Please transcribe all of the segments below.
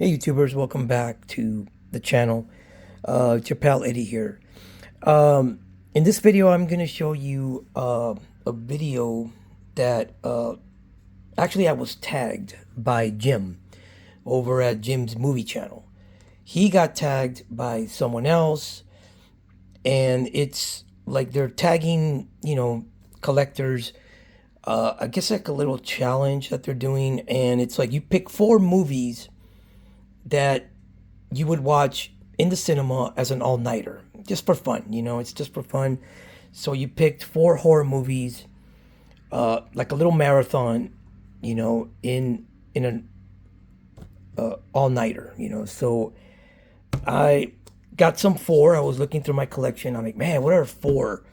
Hey YouTubers, welcome back to the channel. It's your pal Eddie here. In this video, I'm gonna show you a video that actually I was tagged by Jim over at Jim's movie channel. He got tagged by someone else, and it's like they're tagging, collectors. I guess like a little challenge that they're doing, and it's like you pick four movies that you would watch in the cinema as an all-nighter, just for fun. It's just for fun. So you picked four horror movies, like a little marathon, in an all-nighter. So I got some four. I was looking through my collection. I'm like, man, what are four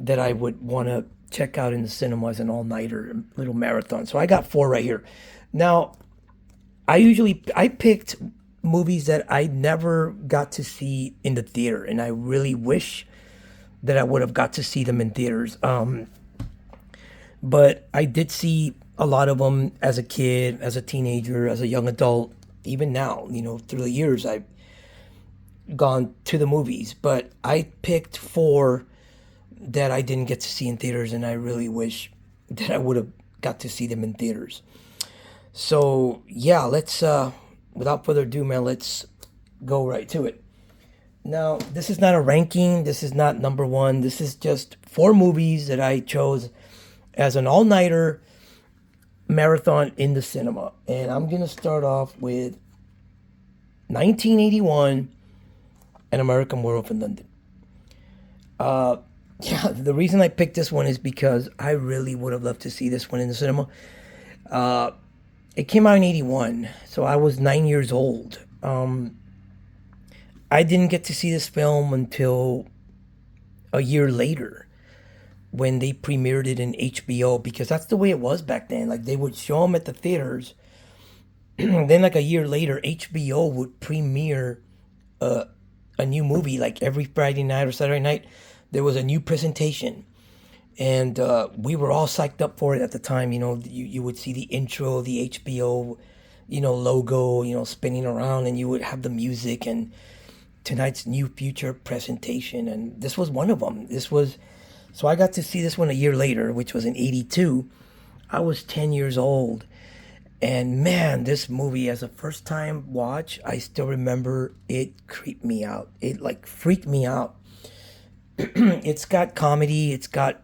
that I would want to check out in the cinema as an all-nighter, little marathon? So I got four right here. Now, I picked movies that I never got to see in the theater, and I really wish that I would have got to see them in theaters. But I did see a lot of them as a kid, as a teenager, as a young adult. Even now, through the years, I've gone to the movies. But I picked four that I didn't get to see in theaters, and I really wish that I would have got to see them in theaters. So yeah, let's without further ado, man, let's go right to it. Now, this is not a ranking. This is not number one. This is just four movies that I chose as an all-nighter marathon in the cinema. And I'm gonna start off with 1981, An American Werewolf in London. Yeah, the reason I picked this one is because I really would have loved to see this one in the cinema. It came out in 81, so I was 9 years old. I didn't get to see this film until a year later when they premiered it in HBO, because that's the way it was back then. Like, they would show them at the theaters, then like a year later, HBO would premiere a new movie. Like every Friday night or Saturday night, there was a new presentation. And we were all psyched up for it at the time. You would see the intro, the HBO, logo, spinning around, and you would have the music and tonight's new future presentation. And this was one of them. So I got to see this one a year later, which was in 82. I was 10 years old. And man, this movie, as a first time watch, I still remember it creeped me out. It like freaked me out. It's got comedy, it's got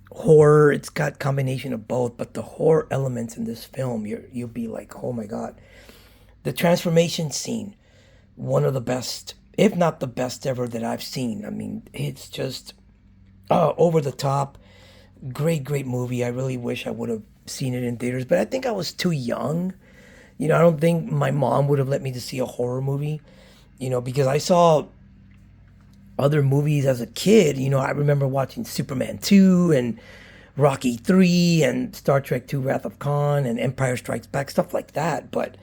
horror, it's got combination of both, but the horror elements in this film, you'll be like, oh my god. The transformation scene, one of the best, if not the best ever that I've seen. I mean, it's just over the top. Great movie. I really wish I would have seen it in theaters, but I think I was too young. I don't think my mom would have let me to see a horror movie, because I saw other movies as a kid. I remember watching Superman 2 and Rocky 3 and Star Trek 2 Wrath of Khan and Empire Strikes Back, stuff like that, but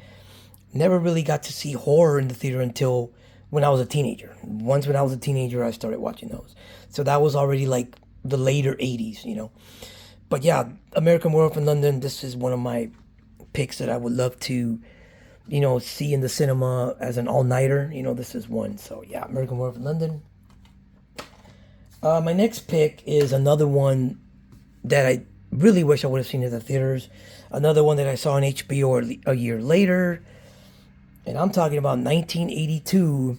never really got to see horror in the theater until when I was a teenager. Once when I was a teenager, I started watching those. So that was already like the later 80s. But yeah, American Werewolf in London, this is one of my picks that I would love to, see in the cinema as an all-nighter. This is one. So yeah, American Werewolf in London. My next pick is another one that I really wish I would have seen in the theaters. Another one that I saw on HBO a year later. And I'm talking about 1982,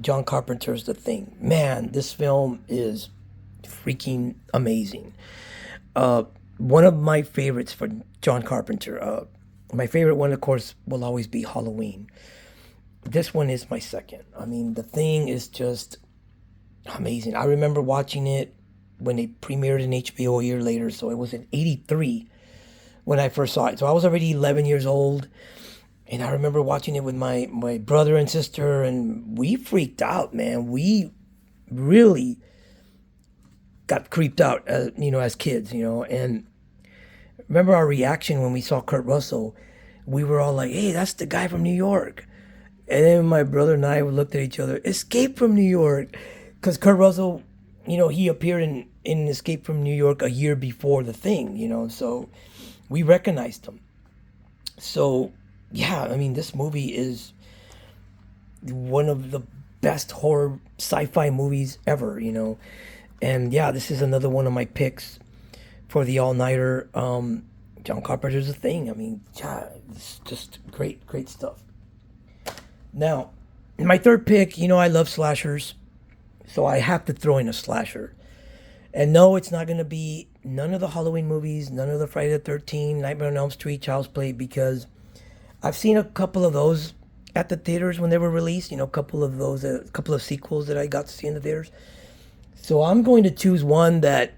John Carpenter's The Thing. Man, this film is freaking amazing. One of my favorites for John Carpenter. My favorite one, of course, will always be Halloween. This one is my second. I mean, The Thing is just amazing. I remember watching it when they premiered in HBO a year later, so it was in 83 when I first saw it. So I was already 11 years old, and I remember watching it with my brother and sister, and we freaked out, man. We really got creeped out, as kids, and remember our reaction when we saw Kurt Russell. We were all like, hey, that's the guy from New York. And then my brother and I looked at each other, Escape from New York. Because Kurt Russell, he appeared in Escape from New York a year before The Thing, so we recognized him. So yeah, I mean, this movie is one of the best horror sci-fi movies ever, you know. And yeah, this is another one of my picks for the all-nighter. John Carpenter's a thing. I mean, yeah, it's just great, great stuff. Now, my third pick, you know, I love slashers, so I have to throw in a slasher. And no, it's not going to be none of the Halloween movies, none of the Friday the 13th, Nightmare on Elm Street, Child's Play, because I've seen a couple of those at the theaters when they were released. You know, a couple of those, a couple of sequels that I got to see in the theaters. So I'm going to choose one that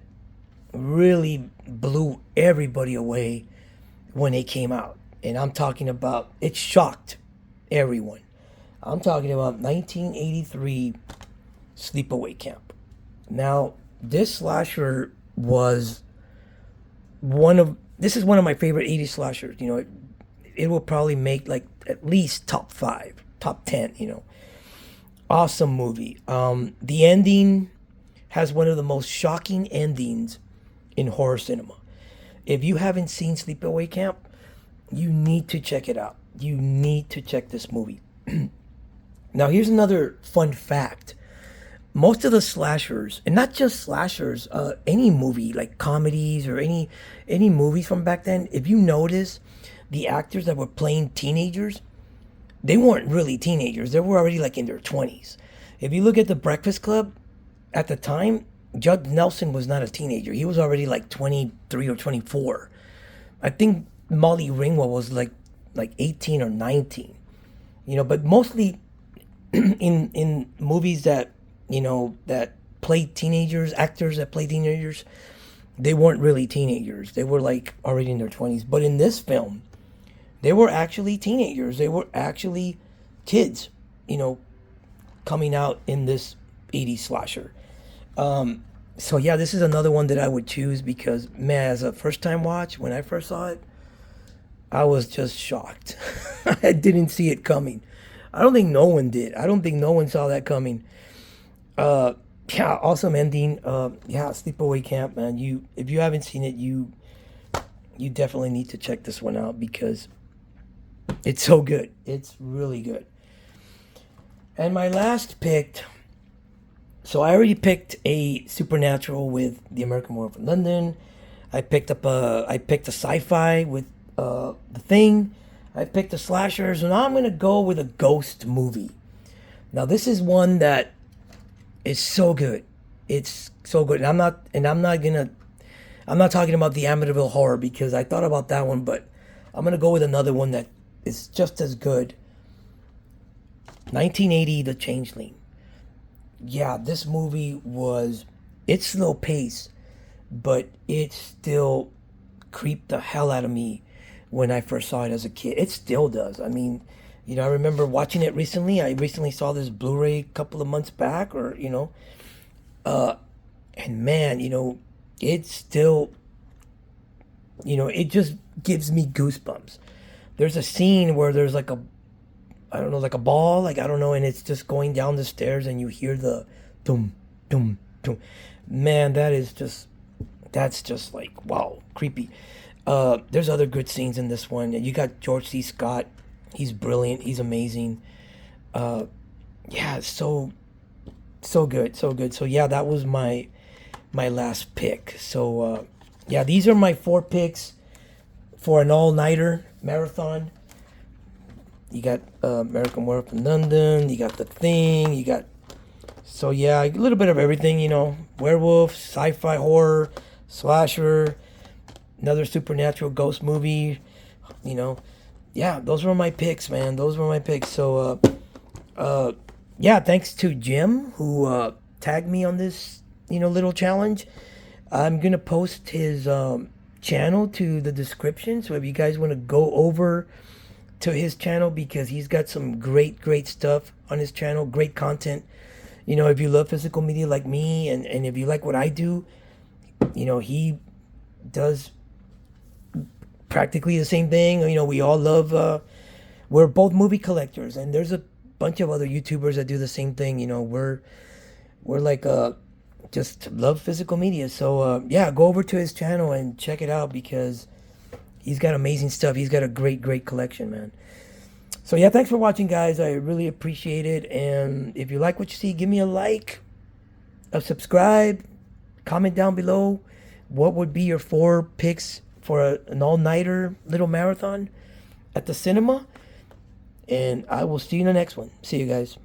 really blew everybody away when it came out. And I'm talking about, it shocked everyone. I'm talking about 1983 Sleepaway Camp. Now, this slasher was this is one of my favorite 80s slashers. You know, it will probably make like at least top 5, top 10, you know. Awesome movie. The ending has one of the most shocking endings in horror cinema. If you haven't seen Sleepaway Camp, you need to check it out. You need to check this movie. Now, here's another fun fact. Most of the slashers, and not just slashers, any movie like comedies or any movies from back then, if you notice, the actors that were playing teenagers, they weren't really teenagers. They were already like in their 20s. If you look at The Breakfast Club, at the time, Judd Nelson was not a teenager. He was already like 23 or 24. I think Molly Ringwald was like 18 or 19. You know, but mostly in movies that, you know, that play teenagers, actors that play teenagers, they weren't really teenagers. They were like already in their 20s. But in this film, they were actually teenagers. They were actually kids, you know, coming out in this 80s slasher. So yeah, this is another one that I would choose because, man, as a first time watch, when I first saw it, I was just shocked. I didn't see it coming. I don't think no one did. I don't think no one saw that coming. Yeah, awesome ending. Yeah, Sleepaway Camp, man. If you haven't seen it, you definitely need to check this one out because it's so good. It's really good. And my last pick. So I already picked a supernatural with The American Werewolf in London. I picked a sci-fi with The Thing. I picked a slasher, so now I'm gonna go with a ghost movie. Now this is one that is so good. It's so good. And I'm not talking about the Amityville Horror because I thought about that one, but I'm gonna go with another one that is just as good. 1980, The Changeling. Yeah, this movie it's slow pace, but it still creeped the hell out of me when I first saw it as a kid. It still does. I mean, you know, I remember watching it recently. I recently saw this Blu-ray a couple of months back, or, you know, and man, you know, it still, you know, it just gives me goosebumps. There's a scene where there's like I don't know, like a ball, like, I don't know, and it's just going down the stairs and you hear the dum, dum, dum. Man, that's just like, wow, creepy. There's other good scenes in this one. You got George C. Scott. He's brilliant. He's amazing. Yeah, so good, so good. So yeah, that was my last pick. So yeah, these are my 4 picks for an all-nighter marathon. You got American Werewolf in London. You got The Thing. You got, so yeah, a little bit of everything. You know, werewolf, sci-fi, horror, slasher, another supernatural ghost movie. You know, yeah, those were my picks, man. Those were my picks. So yeah, thanks to Jim who tagged me on this, you know, little challenge. I'm gonna post his channel to the description. So if you guys want to go over to his channel, because he's got some great stuff on his channel, great content. You know, if you love physical media like me, and if you like what I do, you know, he does practically the same thing. You know, we all love, we're both movie collectors, and there's a bunch of other YouTubers that do the same thing. You know, we're like, just love physical media. So, yeah, go over to his channel and check it out because he's got amazing stuff. He's got a great collection, man. So yeah, thanks for watching, guys. I really appreciate it. And if you like what you see, give me a like, a subscribe, comment down below. What would be your 4 picks for an all-nighter little marathon at the cinema? And I will see you in the next one. See you guys.